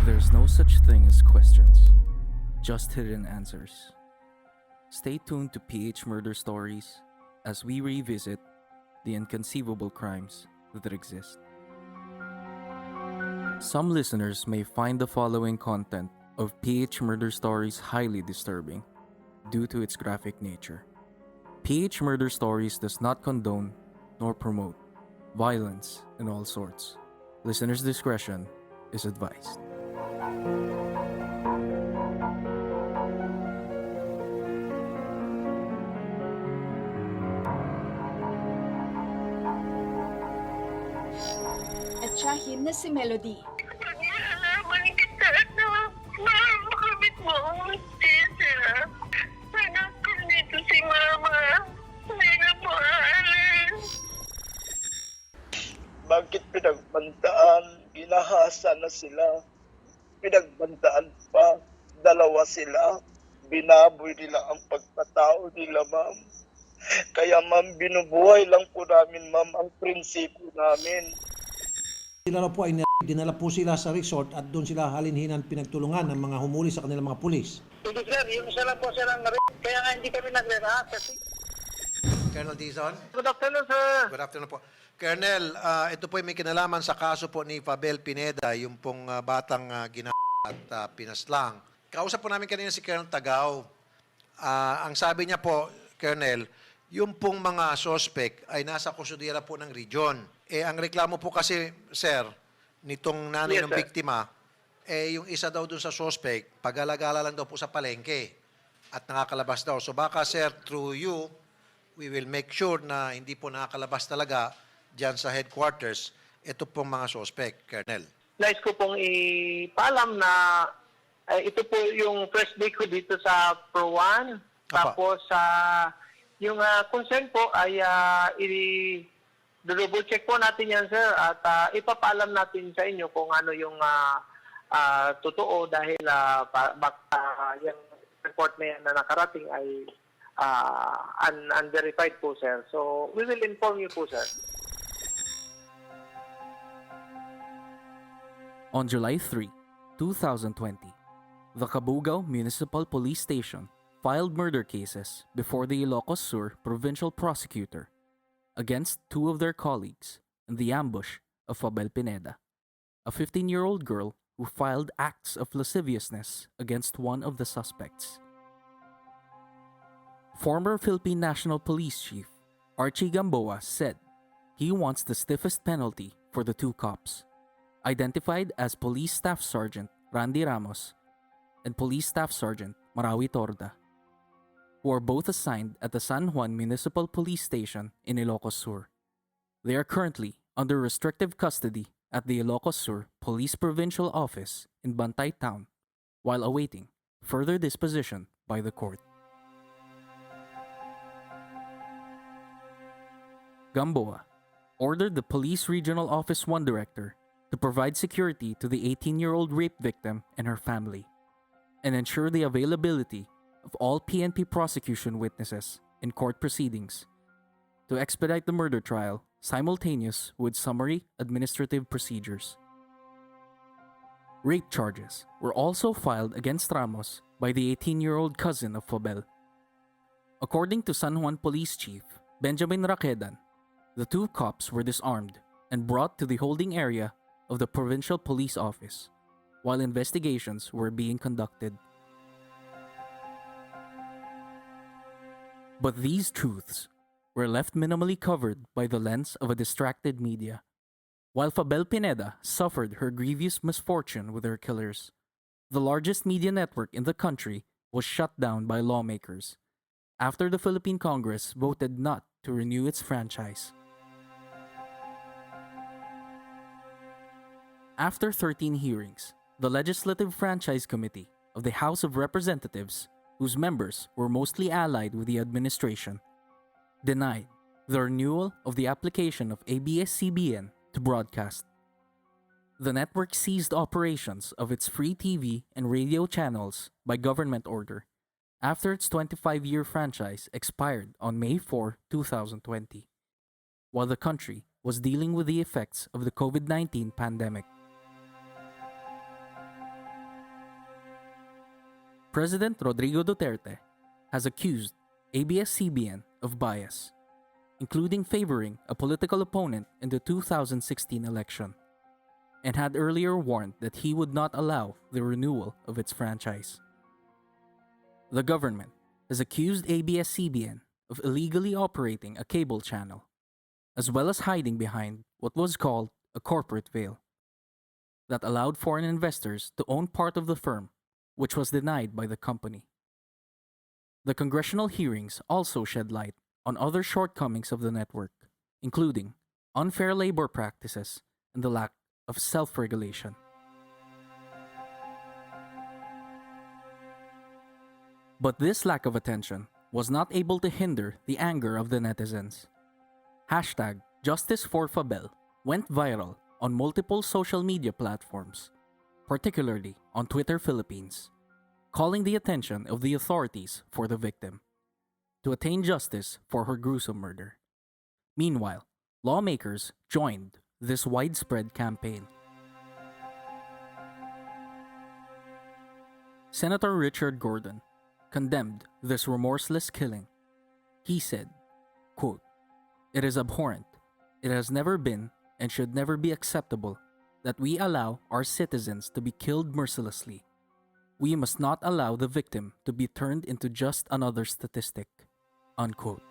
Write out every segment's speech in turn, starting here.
There's no such thing as questions, just hidden answers. Stay tuned to PH Murder Stories as we revisit the inconceivable crimes that exist. Some listeners may find the following content of PH Murder Stories highly disturbing due to its graphic nature. PH Murder Stories does not condone nor promote violence in all sorts. Listeners' discretion is advised. At siyahin na si Melody. Pag nalaman kita na makamit mo ang mustisya, anak ko dito si Mama. Hindi na po aalis. Bakit pinagbantaan? Ginahasa na sila. Pinagbantaan pa. Dalawa sila. Binaboy nila ang pagkatao nila, ma'am. Kaya, ma'am, binubuhay lang po namin, ma'am, ang prinsipyo namin. Sila po ay dinala po sila sa resort at doon sila halinhinan pinagtulungan ng mga humuli sa kanilang mga pulis. Hindi, sir. Yung isa lang po silang kaya nga hindi kami nagre-react kasi... Colonel Dizon? Good afternoon, sir. Good afternoon po. Colonel, ito po ay may kinalaman sa kaso po ni Fabel Pineda, yung pong batang at pinaslang. Kausap po namin kanina si Colonel Tagaw. Ang sabi niya po, Colonel, yung pong mga suspect ay nasa kustudiya po ng region. Ang reklamo po kasi, sir, nitong nanay Yes, ng sir. biktima, yung isa daw dun sa suspect, pag-alagala lang daw po sa palengke at nakakalabas daw. So baka, sir, through you, we will make sure na hindi po nakakalabas talaga dyan sa headquarters ito pong mga suspect, Colonel. Nais ko pong ipaalam na ito po yung first day ko dito sa Pro 1. Tapos yung concern po ay i-double check po natin yan, sir. At ipapaalam natin sa inyo kung ano yung totoo dahil baka yung report na yan na nakarating ay unverified po, sir. So, we will inform you po, sir. On July 3, 2020, the Cabugao Municipal Police Station filed murder cases before the Ilocos Sur Provincial Prosecutor against two of their colleagues in the ambush of Fabel Pineda, a 15-year-old girl who filed acts of lasciviousness against one of the suspects. Former Philippine National Police Chief Archie Gamboa said he wants the stiffest penalty for the two cops, identified as Police Staff Sergeant Randy Ramos and Police Staff Sergeant Marawi Torda, who are both assigned at the San Juan Municipal Police Station in Ilocos Sur. They are currently under restrictive custody at the Ilocos Sur Police Provincial Office in Bantay Town while awaiting further disposition by the court. Gamboa ordered the Police Regional Office 1 Director to provide security to the 18-year-old rape victim and her family, and ensure the availability of all PNP prosecution witnesses in court proceedings to expedite the murder trial simultaneous with summary administrative procedures. Rape charges were also filed against Ramos by the 18-year-old cousin of Fabel. According to San Juan Police Chief Benjamin Raquedan, the two cops were disarmed and brought to the holding area of the Provincial Police Office while investigations were being conducted. But these truths were left minimally covered by the lens of a distracted media. While Fabel Pineda suffered her grievous misfortune with her killers, the largest media network in the country was shut down by lawmakers after the Philippine Congress voted not to renew its franchise. After 13 hearings, the Legislative Franchise Committee of the House of Representatives, whose members were mostly allied with the administration, denied the renewal of the application of ABS-CBN to broadcast. The network ceased operations of its free TV and radio channels by government order after its 25-year franchise expired on May 4, 2020, while the country was dealing with the effects of the COVID-19 pandemic. President Rodrigo Duterte has accused ABS-CBN of bias, including favoring a political opponent in the 2016 election, and had earlier warned that he would not allow the renewal of its franchise. The government has accused ABS-CBN of illegally operating a cable channel, as well as hiding behind what was called a corporate veil that allowed foreign investors to own part of the firm, which was denied by the company. The congressional hearings also shed light on other shortcomings of the network, including unfair labor practices and the lack of self-regulation. But this lack of attention was not able to hinder the anger of the netizens. Hashtag Justice for Fabel went viral on multiple social media platforms, particularly on Twitter Philippines, calling the attention of the authorities for the victim to attain justice for her gruesome murder. Meanwhile, lawmakers joined this widespread campaign. Senator Richard Gordon condemned this remorseless killing. He said, quote, "It is abhorrent. It has never been and should never be acceptable that we allow our citizens to be killed mercilessly. We must not allow the victim to be turned into just another statistic." Unquote.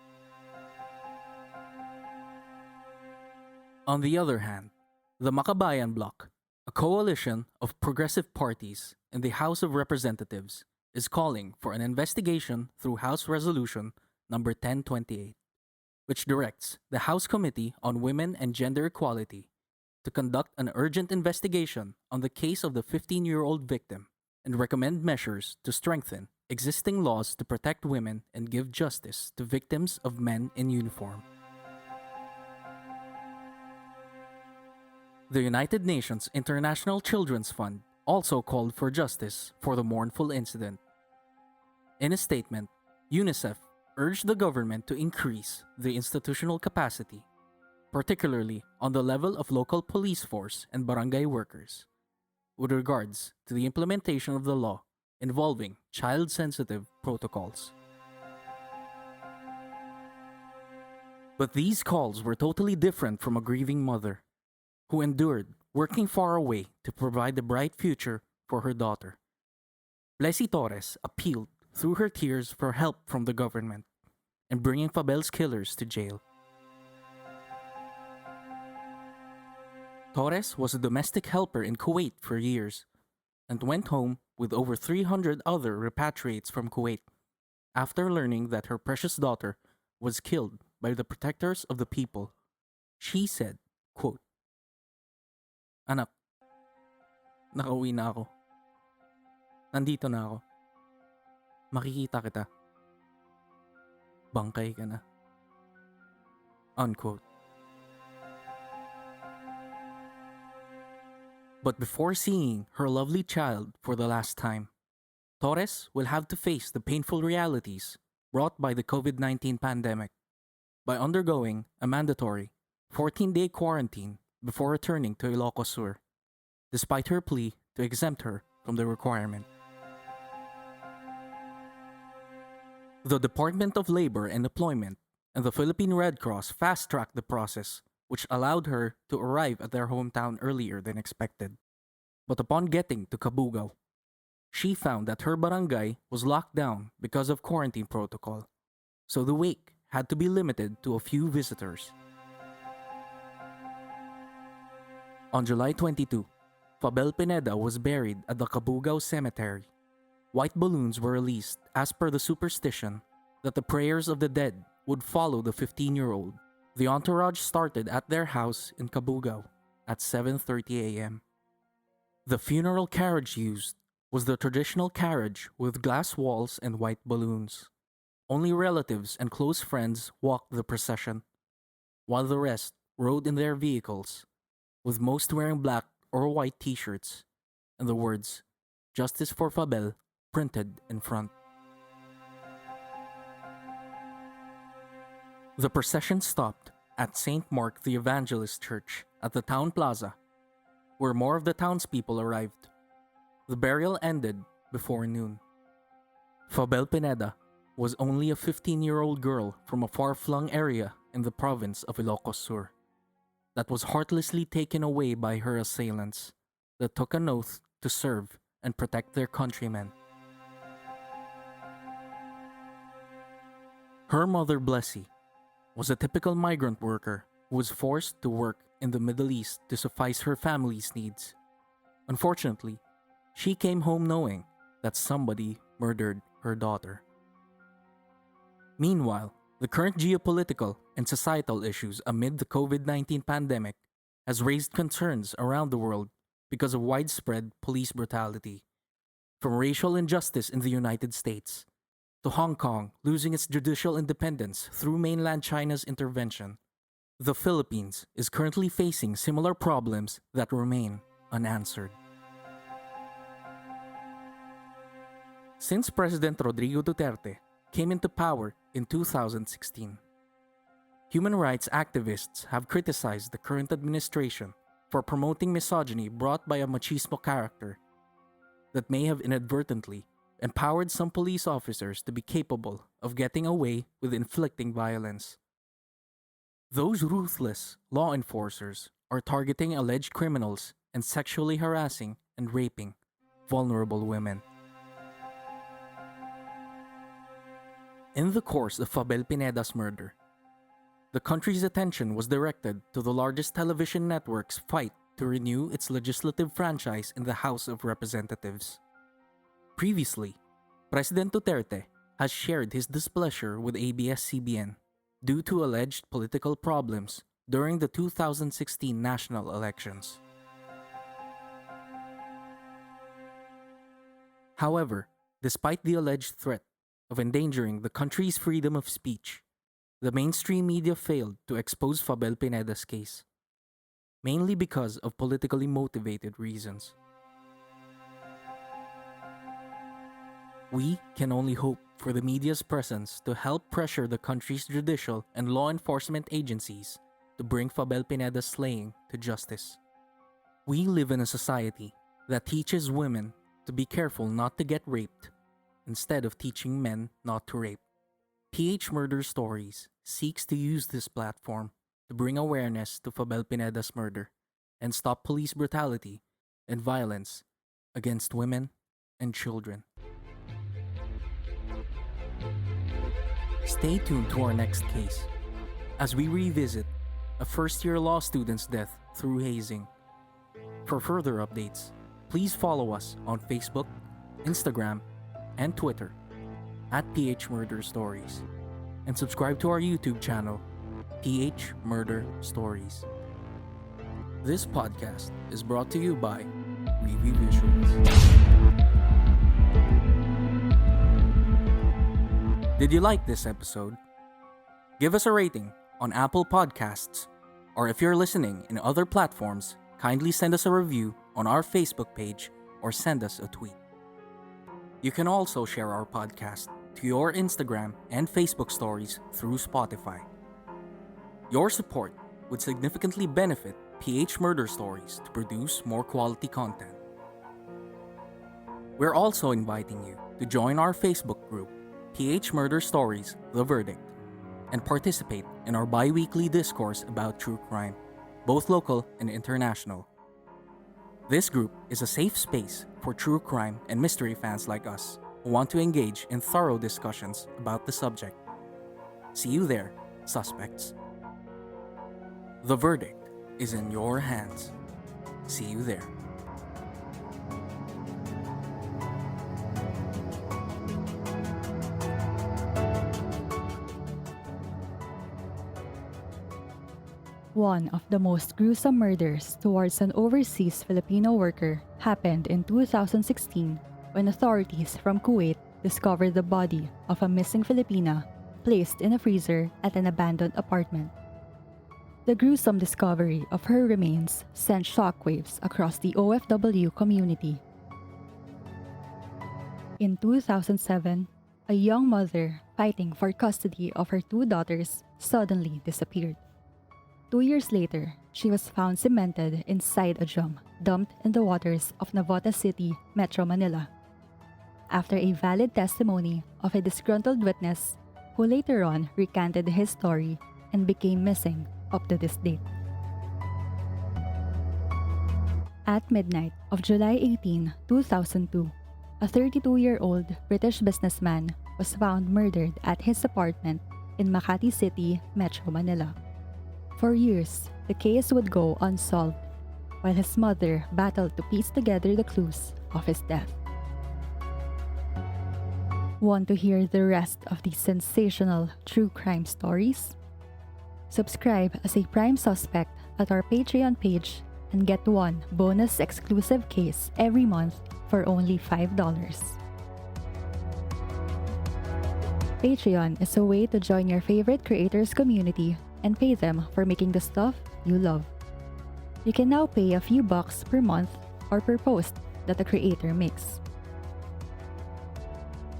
On the other hand, the Makabayan Bloc, a coalition of progressive parties in the House of Representatives, is calling for an investigation through House Resolution number 1028, which directs the House Committee on Women and Gender Equality to conduct an urgent investigation on the case of the 15-year-old victim and recommend measures to strengthen existing laws to protect women and give justice to victims of men in uniform. The United Nations International Children's Fund also called for justice for the mournful incident. In a statement, UNICEF urged the government to increase the institutional capacity, particularly on the level of local police force and barangay workers, with regards to the implementation of the law involving child-sensitive protocols. But these calls were totally different from a grieving mother who endured working far away to provide a bright future for her daughter. Blessy Torres appealed through her tears for help from the government in bringing Fabel's killers to jail. Torres was a domestic helper in Kuwait for years and went home with over 300 other repatriates from Kuwait after learning that her precious daughter was killed by the protectors of the people. She said, quote, "Anak, nakauwi na ako. Nandito na ako. Makikita kita. Bangkay ka na." Unquote. But before seeing her lovely child for the last time, Torres will have to face the painful realities brought by the COVID-19 pandemic by undergoing a mandatory 14-day quarantine before returning to Ilocos Sur, despite her plea to exempt her from the requirement. The Department of Labor and Employment and the Philippine Red Cross fast-tracked the process, which allowed her to arrive at their hometown earlier than expected. But upon getting to Cabugao, she found that her barangay was locked down because of quarantine protocol, so the wake had to be limited to a few visitors. On July 22, Fabel Pineda was buried at the Cabugao Cemetery. White balloons were released as per the superstition that the prayers of the dead would follow the 15-year-old. The entourage started at their house in Cabugao at 7:30 a.m. The funeral carriage used was the traditional carriage with glass walls and white balloons. Only relatives and close friends walked the procession, while the rest rode in their vehicles, with most wearing black or white t-shirts and the words "Justice for Fabel" printed in front. The procession stopped at St. Mark the Evangelist Church at the town plaza, where more of the townspeople arrived. The burial ended before noon. Fabel Pineda was only a 15-year-old girl from a far-flung area in the province of Ilocos Sur that was heartlessly taken away by her assailants that took an oath to serve and protect their countrymen. Her mother, Blessy, was a typical migrant worker who was forced to work in the Middle East to suffice her family's needs. Unfortunately, she came home knowing that somebody murdered her daughter. Meanwhile, the current geopolitical and societal issues amid the COVID-19 pandemic has raised concerns around the world because of widespread police brutality, from racial injustice in the United States to Hong Kong losing its judicial independence through mainland China's intervention. The Philippines is currently facing similar problems that remain unanswered. Since President Rodrigo Duterte came into power in 2016, human rights activists have criticized the current administration for promoting misogyny brought by a machismo character that may have inadvertently empowered some police officers to be capable of getting away with inflicting violence. Those ruthless law enforcers are targeting alleged criminals and sexually harassing and raping vulnerable women. In the course of Fabel Pineda's murder, the country's attention was directed to the largest television network's fight to renew its legislative franchise in the House of Representatives. Previously, President Duterte has shared his displeasure with ABS-CBN due to alleged political problems during the 2016 national elections. However, despite the alleged threat of endangering the country's freedom of speech, the mainstream media failed to expose Fabel Pineda's case, mainly because of politically motivated reasons. We can only hope for the media's presence to help pressure the country's judicial and law enforcement agencies to bring Fabel Pineda's slaying to justice. We live in a society that teaches women to be careful not to get raped instead of teaching men not to rape. Murder Stories seeks to use this platform to bring awareness to Fabel Pineda's murder and stop police brutality and violence against women and children. Stay tuned to our next case as we revisit a first-year law student's death through hazing. For further updates, please follow us on Facebook, Instagram, and Twitter at Murder Stories, and subscribe to our YouTube channel, Murder Stories. This podcast is brought to you by Review Visuals. Did you like this episode? Give us a rating on Apple Podcasts, or if you're listening in other platforms, kindly send us a review on our Facebook page or send us a tweet. You can also share our podcast to your Instagram and Facebook stories through Spotify. Your support would significantly benefit PH Murder Stories to produce more quality content. We're also inviting you to join our Facebook group, PH Murder Stories, The Verdict, and participate in our bi-weekly discourse about true crime, both local and international. This group is a safe space for true crime and mystery fans like us who want to engage in thorough discussions about the subject. See you there, suspects. The verdict is in your hands. See you there. One of the most gruesome murders towards an overseas Filipino worker happened in 2016 when authorities from Kuwait discovered the body of a missing Filipina placed in a freezer at an abandoned apartment. The gruesome discovery of her remains sent shockwaves across the OFW community. In 2007, a young mother fighting for custody of her two daughters suddenly disappeared. 2 years later, she was found cemented inside a drum dumped in the waters of Navota City, Metro Manila. after a valid testimony of a disgruntled witness who later on recanted his story and became missing up to this date. At midnight of July 18, 2002, a 32-year-old British businessman was found murdered at his apartment in Makati City, Metro Manila. For years, the case would go unsolved, while his mother battled to piece together the clues of his death. Want to hear the rest of these sensational true crime stories? Subscribe as a prime suspect at our Patreon page and get one bonus exclusive case every month for only $5. Patreon is a way to join your favorite creators community and pay them for making the stuff you love. You can now pay a few bucks per month or per post that the creator makes.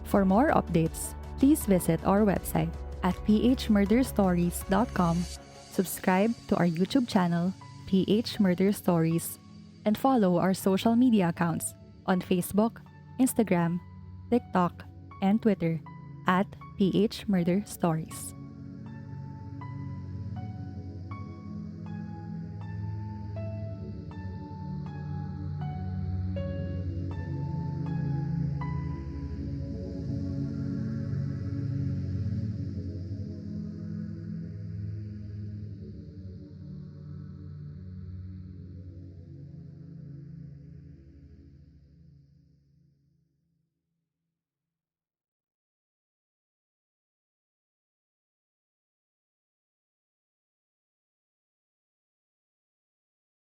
For more updates, please visit our website at phmurderstories.com, subscribe to our YouTube channel, PH Murder Stories, and follow our social media accounts on Facebook, Instagram, TikTok, and Twitter at PH Murder Stories.